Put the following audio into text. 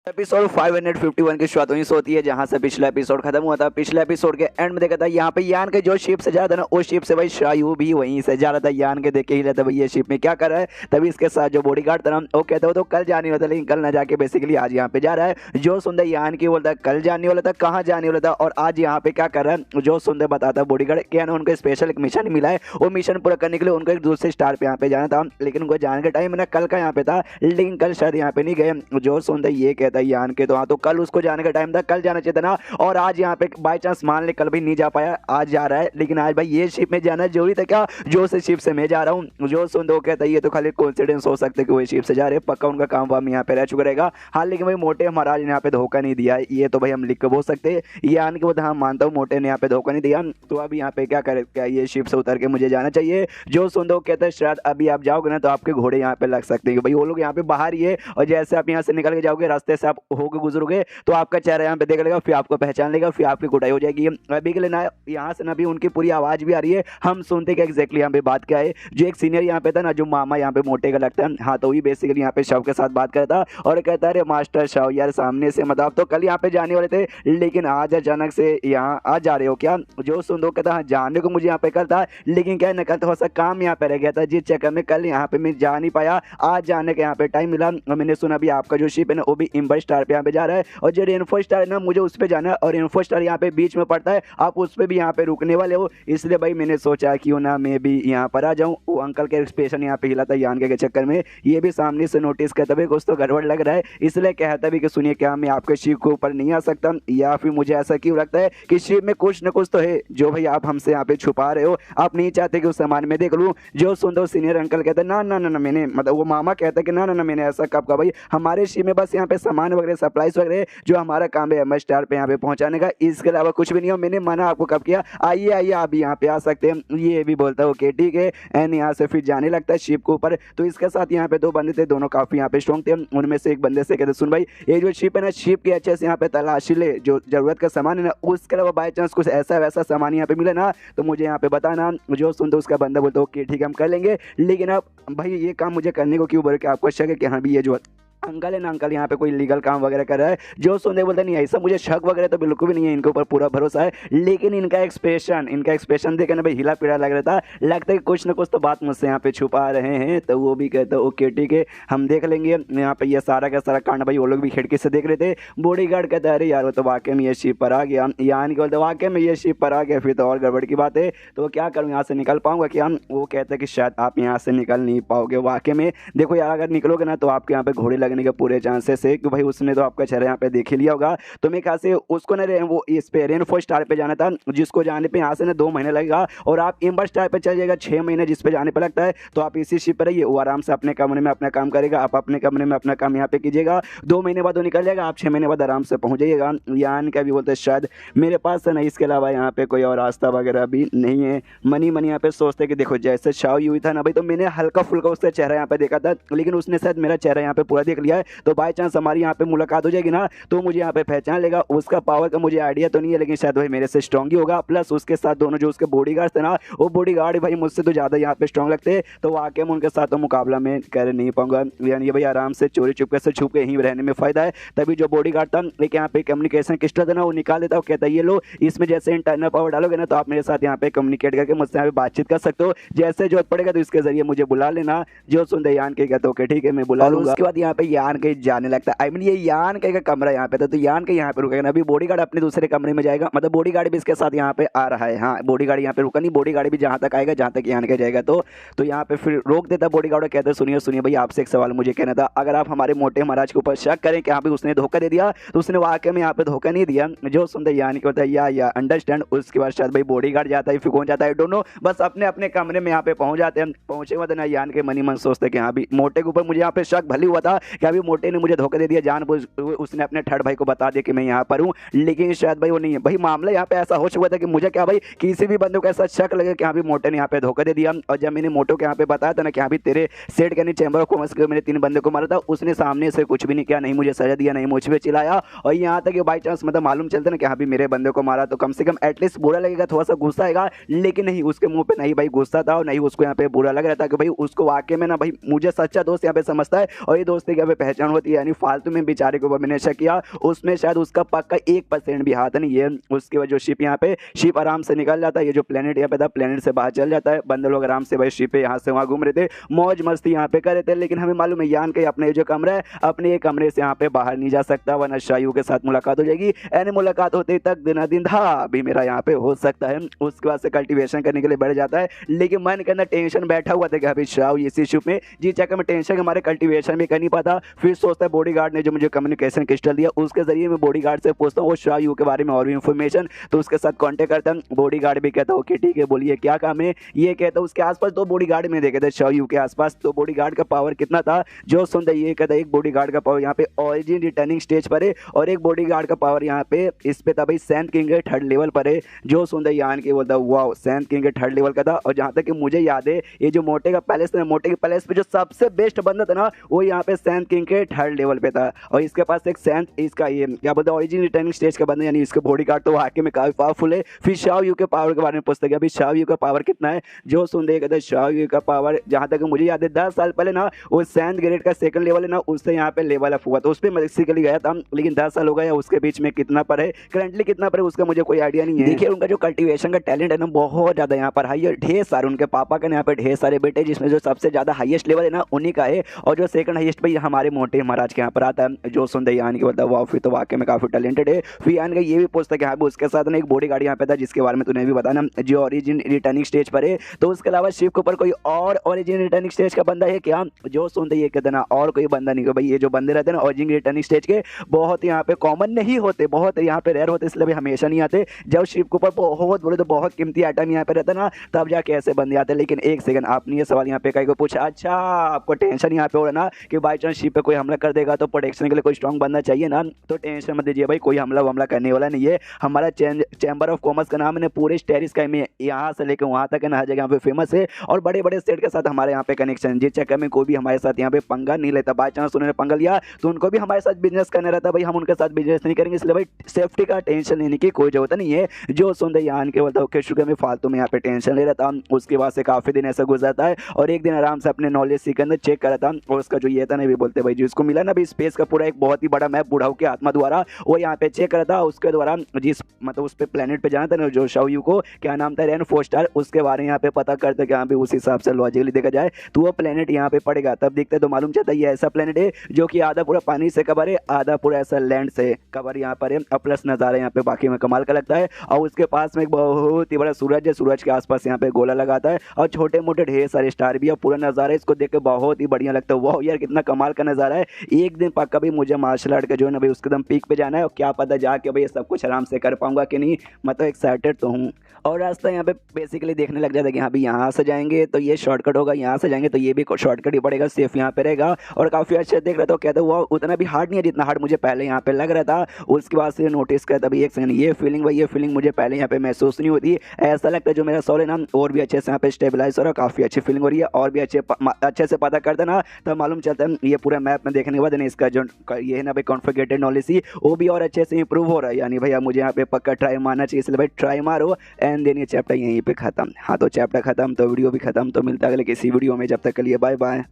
Episode 551 की शुरुआत वहीं से होती है जहां से पिछला एपिसोड खत्म हुआ था। पिछले एपिसोड के एंड में देखा था यहाँ पे यान के जो शिप से जा रहा था ना, उस शिप से भाई शायू भी वहीं से जा रहा था। यान के देख के ही रहता भाई ये शिप में क्या कर रहा है। तभी इसके साथ जो बॉडीगार्ड था ना, वो कहता हो तो कल जाने वाला था, लेकिन कल ना जाके बेसिकली आज यहाँ पे जा रहा है। जो सुंदर यान की बोलता है कल जाने वाला था, कहाँ जाने वाला था और आज यहाँ पे क्या कर रहा है। जो सुंदर बताता है बॉडीगार्ड क्या ना, उनको स्पेशल एक मिशन मिला है। वो मिशन पूरा करने के लिए उनको एक दूसरे स्टार पे यहाँ पे जाना था, लेकिन उनको जाने का टाइम ना कल का यहाँ पे था, लेकिन कल शायद यहाँ पे नहीं गए। जो सुंदर ये कहता है यान के तो कल उसको जाने का टाइम था, कल जाना चाहिए था ना, और आज यहाँ पे बाय चांस मान ले कल भी नहीं जा पाया, आज जा रहा है। लेकिन आज भाई ये शिप में जाना जरूरी था क्या, जो से शिप से मैं जा रहा हूँ। जो सुंदर कहता है ये तो खाली कोइंसिडेंस हो सकता है कि वो शिप से जा रहे हैं, पक्का उनका काम वाम यहाँ पे रह चुका रहेगा। हाँ लेकिन भाई मोटे महाराज ने यहाँ पे धोखा नहीं दिया है, ये तो भाई हम लिख के बोल सकते हैं। ये आने के बाद हाँ मानता हूँ मोटे ने यहाँ पे धोखा नहीं दिया। तो अब यहाँ पे क्या करे, क्या ये शिप से उतर के मुझे जाना चाहिए। जो सुंदर कहता है शायद अभी आप जाओगे ना तो आपके घोड़े यहाँ पे लग सकते हैं, भाई वो लोग यहाँ पे बाहर ही है, और जैसे आप यहाँ से निकल के जाओगे रास्ते से आप होके गुजरोगे तो आपका चेहरा यहाँ पे देख लेगा, फिर आपको पहचान लेगा, फिर आपकी कुटाई हो जाएगी। अभी के लिए ना यहाँ से ना भी उनकी पूरी आवाज भी आ रही है, हम सुनते कि एग्जैक्टली यहाँ पे बात क्या है। जो एक सीनियर यहाँ पे था ना, जो मामा यहाँ पे मोटे का लगता है, हाँ तो वही बेसिकली यहाँ पे शव के साथ बात करता और कहता है अरे मास्टर शव यार सामने से मतलब तो कल यहाँ पे जाने वाले थे, लेकिन आज अचानक से यहाँ आज जा रहे हो क्या। जो सुंदर कहता हाँ जाने को मुझे यहाँ पे कल था, लेकिन क्या न कल थोड़ा सा काम यहाँ पे रह गया था, जिस चक्कर में कल यहाँ पे मैं जा नहीं पाया, आज जाने का यहाँ पे टाइम मिला। और मैंने सुना भी आपका जो शिप है ना वो भी इम्बर स्टार पे यहाँ पे जा रहा है, और जो रेनफो स्टार है ना मुझे उस पे जाना है, और इन्फो स्टार यहाँ पे बीच में पड़ता है, आप उस पे भी यहाँ पे रुकने वाले हो, इसलिए भाई मैंने सोचा क्यों ना मैं भी यहाँ पर आ जाऊँ। वो अंकल के एक्सप्रेशन यहाँ पे हिला था यान के चक्कर में, ये भी सामने से नोटिस करता भी कुछ तो गड़बड़ लग रहा है, इसलिए कहता भी कि सुनिए क्या मैं आपके शिप के ऊपर नहीं आ सकता, या फिर मुझे ऐसा क्यों लगता है कि शिप में कुछ न कुछ तो है जो भाई आप हमसे यहाँ पे छुपा रहे हो, आप नहीं चाहते कि उस सामान में देख लूँ। जो सुंदर सीनियर अंकल कहते हैं ना ना ना मैंने मतलब वो मामा कहता है कि ना ना मैंने ऐसा कब कहा, भाई हमारे शिप में बस यहाँ पे सामान वगैरह सप्लाईज वगैरह जो हमारा काम है एम स्टार पे यहाँ पे पहुंचाने का, इसके अलावा कुछ भी नहीं हो। मैंने मना आपको कब किया, आइए आइए आप यहाँ पे आ सकते हैं। ये भी बोलता है ओके ठीक है, एंड यहाँ से फिर जाने लगता है शिप के ऊपर। तो इसके साथ यहाँ पे दो बंदे थे, दोनों काफी यहाँ पे स्ट्रॉन्ग थे। उनमें से एक बंदे से कहते सुन भाई ये जो शिप है ना, शिप के अच्छे से यहाँ पे तलाशी ले, जो जरूरत का सामान है ना, उसके अलावा बाई चांस कुछ ऐसा वैसा सामान यहाँ पे मिले ना तो मुझे यहाँ पे बताना। जो सुनते उसका बंदा बोलता ओके ठीक है हम कर लेंगे, लेकिन अब भाई ये काम मुझे करने को क्यों बोले, कि आपको शक है कि हाँ भी ये जो अंकल है ना, अंकल यहाँ पे कोई लीगल काम वगैरह कर रहा है। जो सुनते बोलते नहीं ऐसा मुझे शक वगैरह तो बिल्कुल भी नहीं है, इनके ऊपर पूरा भरोसा है, लेकिन इनका एक्सप्रेशन देखे ना भाई हिला पीला लग रहा था, लगता है कि कुछ ना कुछ तो बात मुझसे यहाँ पे छुपा रहे हैं। तो वो भी कहते ओके ठीक है हम देख लेंगे। यहाँ पे ये सारा का सारा कांड भाई वो लोग भी खिड़की से देख रहे थे। बॉडीगार्ड कहता है अरे यार वो तो वाकई में ये शिप पर आ गया, यानी कि बोलते वाकई में ये शिप पर आ गया, फिर तो और गड़बड़ की बात है, तो क्या करूँ यहाँ से निकल पाऊंगा क्या। वो कहते हैं कि शायद आप यहाँ से निकल नहीं पाओगे, वाकई में देखो यार अगर निकलोगे ना तो आपके यहाँ पे घोड़े लगने के पूरे चांसेस है, कि भाई उसने तो आपका चेहरा यहाँ पे देख ही लिया होगा। तो मेरे ख्याल से उसको ना वो इस पे रेनफो स्टार पे जाना था, जिसको जाने पे यहाँ से ना 2 महीने लगेगा, और आप एम्बर स्टार पे चल जाएगा 6 महीने जिस पे जाने पे लगता है। तो आप इसी शिप पर रहिए, वो आराम से अपने कमरे में अपना काम करेगा, आप अपने कमरे में अपना काम यहाँ पे कीजिएगा। 2 महीने बाद वो निकल जाएगा, आप 6 महीने बाद आराम से पहुंच जाइएगा। यान का भी बोलते शायद मेरे पास है ना इसके अलावा यहाँ पे कोई और रास्ता वगैरह भी नहीं है। मनी यहाँ पे सोचते कि देखो जैसे शाओ हुई था ना भाई, तो मैंने हल्का फुल्का उसका चेहरा यहाँ पे देखा था, लेकिन उसने शायद मेरा चेहरा यहाँ पे पूरा देख लिया है। तो बाई चांस हमारी यहाँ पे मुलाकात हो जाएगी ना तो मुझे यहाँ पे पहचान लेगा। उसका पावर का मुझे आइडिया तो नहीं है, लेकिन शायद भाई मेरे से स्ट्रांग ही होगा। प्लस उसके साथ दोनों जो उसके बॉडीगार्ड थे ना, वो बॉडीगार्ड भाई मुझसे तो ज्यादा यहाँ पे स्ट्रांग लगते हैं, तो वाकई में उनके साथ तो मुकाबला में कर नहीं पाऊंगा। यानी भाई आराम से चोरी चुपके से छुप के यहीं रहने में फायदा है। तभी जो बॉडीगार्ड था एक यहाँ पे कम्युनिकेशन क्रिस्टल था ना, वो निकाल देता है, कहता है ये लो इसमें जैसे इंटरनल पावर डालोगे ना तो आप मेरे साथ यहाँ पे कम्युनिकेट करके मुझसे यहाँ पे बातचीत कर सकते हो, जैसे जरूरत पड़ेगा तो इसके जरिए मुझे बुला लेना। जो सुनते यान के कहते ओके ठीक है मैं बुला लूंगा। उसके बाद यहाँ पे यान के जाने लगता है, आई मीन ये यान के कमरा यहाँ पे था, तो यान के यहाँ पे रुकेगा ना। अभी बॉडीगार्ड अपने दूसरे कमरे में जाएगा, मतलब बॉडीगार्ड भी इसके साथ यहाँ पे आ रहा है। हाँ बॉडीगार्ड यहाँ पे रुका नहीं, बॉडीगार्ड भी जहाँ तक आएगा जहाँ तक यान के जाएगा। तो यहाँ पे फिर रोक देता बॉडीगार्ड, कहते सुनिए सुनिए भाई आपसे एक सवाल मुझे कहना था, अगर आप हमारे मोटे महाराज के ऊपर शक करें कि हाँ भी उसने धोखा दे दिया, तो उसने वाकई में यहाँ पे धोखा नहीं दिया। जो सुनते यान के होता है या अंडरस्टैंड। उसके बाद शायद भाई बॉडीगार्ड जाता है, फिर कौन जाता है डोंट नो, बस अपने अपने कमरे में यहाँ पे पहुंच जाते हैं। पहुंचे बाद ना यान के मनी मन सोचते कि हाँ भी मोटे के ऊपर मुझे यहाँ पे शक भले हुआ था कि अभी मोटे ने मुझे धोखा दे दिया, जानबूझ उसने अपने थर्ड भाई को बता दिया कि मैं यहाँ पर हूँ, लेकिन शायद भाई वो नहीं है। भाई मामला यहाँ पे ऐसा हो चुका था कि मुझे क्या भाई किसी भी बंदे को ऐसा शक लगे कि हाँ भी मोटे ने यहाँ पे धोखा दे दिया। और जब मैंने मोटो के यहाँ पे बताया था ना कि हाँ भी तेरे सेट के चैम्बर ऑफ कॉमर्स के मैंने 3 बंदे को मारा था, उसने सामने से कुछ भी नहीं किया, नहीं मुझे सजा दिया, नहीं मुझ पे चिल्लाया। और यहाँ तक बाई चांस मतलब मालूम चलता ना कि हाँ भी मेरे बंदे को मारा, तो कम से कम एटलीस्ट बुरा लगेगा, थोड़ा सा गुस्सा आएगा, लेकिन नहीं उसके मुंह पे नहीं भाई गुस्सा था, और नहीं उसको यहाँ पे बुरा लग रहा था कि भाई उसको वाकई में ना भाई मुझे सच्चा दोस्त यहाँ पे समझता है, और ये दोस्ती यहाँ पे पहचान होती है, यानी फालतू में बेचारे को मैंने शक किया, उसमें शायद उसका पक्का 1% भी हाथ नहीं है। उसके बाद जो शिप यहाँ पे शिप आराम से निकल जाता है, ये जो प्लेनेट यहाँ पे था प्लेनेट से बाहर चल जाता है। बंदे लोग आराम से भाई शिप पे यहाँ से वहाँ घूम रहे थे, मौज मस्ती यहाँ पे कर रहे थे, लेकिन हमें मालूम है यान के अपने जो कमरा है अपने कमरे से यहाँ पे बाहर नहीं जा सकता, वरना शायू के साथ मुलाकात हो जाएगी। यानी मुलाकात होते तक दिन दिन था भी मेरा यहाँ पे हो सकता है। उसके बाद से कल्टीवेशन करने के लिए बढ़ जाता है, लेकिन मन के अंदर टेंशन बैठा हुआ था कि अभी शायू इसी शिप में जी चक्कर में टेंशन हमारे कल्टीवेशन भी कर नहीं पाता। फिर सोचता है बॉडीगार्ड ने जो मुझे कम्युनिकेशन क्रिस्टल दिया उसके जरिए मैं बॉडीगार्ड से पूछता हूँ वो शायू के बारे में और भी इन्फॉर्मेशन, तो उसके साथ कांटेक्ट करता हूँ। बॉडीगार्ड भी कहता हूँ कि ठीक है बोलिए क्या काम है। ये कहता है उसके आसपास 2 बॉडीगार्ड में देखे थे शायू के आसपास, तो बॉडीगार्ड का पावर कितना था जो सुनते ये कहता है एक बॉडीगार्ड का पावर यहाँ पे ओरिजिन रिटर्निंग स्टेज पर है और एक बॉडीगार्ड का पावर यहाँ पे इस पे था भाई सैंड किंग के 3rd लेवल पर है। जो सुनते यान के बोलता वाओ सैंड किंग के 3rd लेवल का था। और जहाँ तक कि मुझे याद है ये जो मोटे का पैलेस था, मोटे के पैलेस पे जो सबसे बेस्ट बंदा था ना वो यहाँ पे सैंड किंग के 3rd लेवल पे था। और इसके पास एक सैंड इसका ये क्या बोलते हैं ओरिजिन रिटर्निंग स्टेज का बंदा, यानी इसके बॉडीगार्ड तो वाकई में काफी पावरफुल है। फिर शाओयू के पावर के बारे में पूछते अभी शाओयू का पावर कितना है, जो सुन देखा शाओयू का पावर जहाँ तक मुझे याद है 10 साल पहले ना वो सैंड ग्रेड का 2nd लेवल है ना उससे यहाँ पे लेवल अप हुआ था, उस पर बेसिकली गया था, लेकिन 10 साल हो गया उसके बीच में कितना पर है करंटली कितना पर है उसका मुझे कोई आइडिया नहीं है। देखिए उनका जो कल्टीवेशन का टैलेंट है ना बहुत ज्यादा यहाँ पर हाई है, ढेर सारे उनके पापा के यहाँ पे ढेर सारे बेटे, जिसमें जो सबसे ज्यादा हाईएस्ट लेवल है ना उन्हीं का है, और जो 2nd हाईएस्ट भाई हमारे मोटे महाराज के यहाँ पर आता है। जो सुनते यान की बोलता वाह फिर तो वाकई में काफी टैलेंटेड है। फिर यान का ये भी पूछता कि हाँ उसके साथ ना एक बॉडी गार्ड यहाँ पे था जिसके बारे में तूने भी बताना जो ओरिजिन रिटर्निंग स्टेज पर है, तो उसके अलावा शिव के ऊपर कोई और ओरिजिन रिटर्निंग स्टेज का बंदा है क्या, जो सुनते ये कहते ना और कोई बंदा नहीं। भाई ये जो बंदे रहते हैं ना ओरिजिन रिटर्निंग स्टेज के बहुत यहाँ पे कॉमन नहीं होते, बहुत यहाँ पे रेयर होते, इसलिए भी हमेशा नहीं आते। जब शिव के ऊपर बहुत बोले तो बहुत कीमती आइटम यहाँ पे रहता ना तब जाके ऐसे बंदे आते। लेकिन एक सेकंड आपने ये सवाल यहाँ पे कहीं को पूछा, अच्छा आपको टेंशन यहाँ पे हो रहा ना कि बाई चांस शिप पे कोई हमला कर देगा तो प्रोटेक्शन के लिए कोई स्ट्रॉन्ग बंदा चाहिए ना, तो टेंशन मत दीजिए भाई, कोई हमला करने वाला नहीं है। हमारा चैम्बर ऑफ कॉमर्स का नाम है पूरे स्टेरिस का में यहाँ से लेकर वहाँ तक है ना हर जगह यहाँ पे फेमस है, और बड़े बड़े स्टेट के साथ हमारे यहाँ पे कनेक्शन, जिस चक्कर में कोई भी हमारे साथ यहाँ पे पंगा नहीं लेता। बाई चांस उन्होंने पंगा लिया तो उनको भी हमारे साथ बिजनेस करना रहता, भाई हम उनके साथ बिजनेस नहीं करेंगे, इसलिए भाई सेफ्टी का टेंशन लेने की कोई जरूरत नहीं है। जो सुन रहे यान के बोलता ओके शुक्र में फालतू में यहाँ पे टेंशन ले रहा था। उसके बाद से काफी दिन ऐसा गुजरता है और एक दिन आराम से अपने नॉलेज के अंदर चेक करा था, और उसका जो ये था ना भी बोलते भाई जिसको मिला ना भी स्पेस का पूरा एक बहुत ही बड़ा मैप बुढ़ाऊ के आत्मा द्वारा वो यहाँ पे चेक करा था। उसके द्वारा जिस मतलब उस पे प्लेनेट पे जाना था ना जो शाओयू को क्या नाम था रेन फोस्टर, उसके बारे में यहाँ पे पता करते कि यहाँ पे उस हिसाब से लॉजिकली देखा जाए तो वो प्लेनेट यहाँ पे पड़ेगा। तब देखते तो मालूम चलता है ये ऐसा प्लेनेट है जो कि आधा पूरा पानी से कवर है, आधा पूरा ऐसा लैंड से कवर यहाँ पर है, और प्लस नज़ारा यहाँ पे बाकी में कमाल का लगता है। और उसके पास में एक बहुत ही बड़ा सूरज है, सूरज के आसपास यहाँ पे गोला लगाता है और छोटे मोटे ढेर सारे स्टार भी है। पूरा नज़ारा इसको देख के बहुत ही बढ़िया लगता है, वाह यार कितना कमाल का नज़ारा है। एक दिन पक्का भी मुझे मार्शल आर्ट का जो है ना भाई उसके एकदम पीक पे जाना है, और क्या पता जाके भाई सब कुछ आराम से कर पाऊंगा कि नहीं, मैं तो एक्साइटेड तो हूँ। और रास्ता यहाँ पे बेसिकली देखने लग जाता है कि हाँ भाई यहाँ से जाएंगे तो ये शॉर्टकट होगा, यहाँ से जाएंगे तो ये भी शॉर्टकट ही पड़ेगा, सेफ यहाँ पे रहेगा। और काफ़ी अच्छे देख रहा था, कहते वो उतना भी हार्ड नहीं है जितना हार्ड मुझे पहले यहाँ पे लग रहा था। उसके बाद से नोटिस करता भाई एक सेकंड ये फीलिंग भाई ये फीलिंग मुझे पहले यहाँ पे महसूस नहीं होती, ऐसा लगता है जो मेरा सोल है ना और भी अच्छे से यहाँ पे स्टेबलाइज हो रहा है, काफ़ी अच्छी फीलिंग हो रही है। और भी अच्छे से पता करता ना तब मालूम चलता है ये पूरा मैप में देखने के बाद इसका जो ये है ना भाई कॉन्फिगरेटेड नॉलेज ही वो भी और अच्छे से इंप्रूव हो रहा है। यानी भैया मुझे यहाँ पे पक्का ट्राई मारना चाहिए, इसलिए भाई ट्राई मारो। एंड देन ये चैप्टर यहीं पे खत्म। हाँ तो चैप्टर खत्म तो वीडियो भी खत्म, तो मिलता है अगले किसी वीडियो में, जब तक के लिए बाय बाय।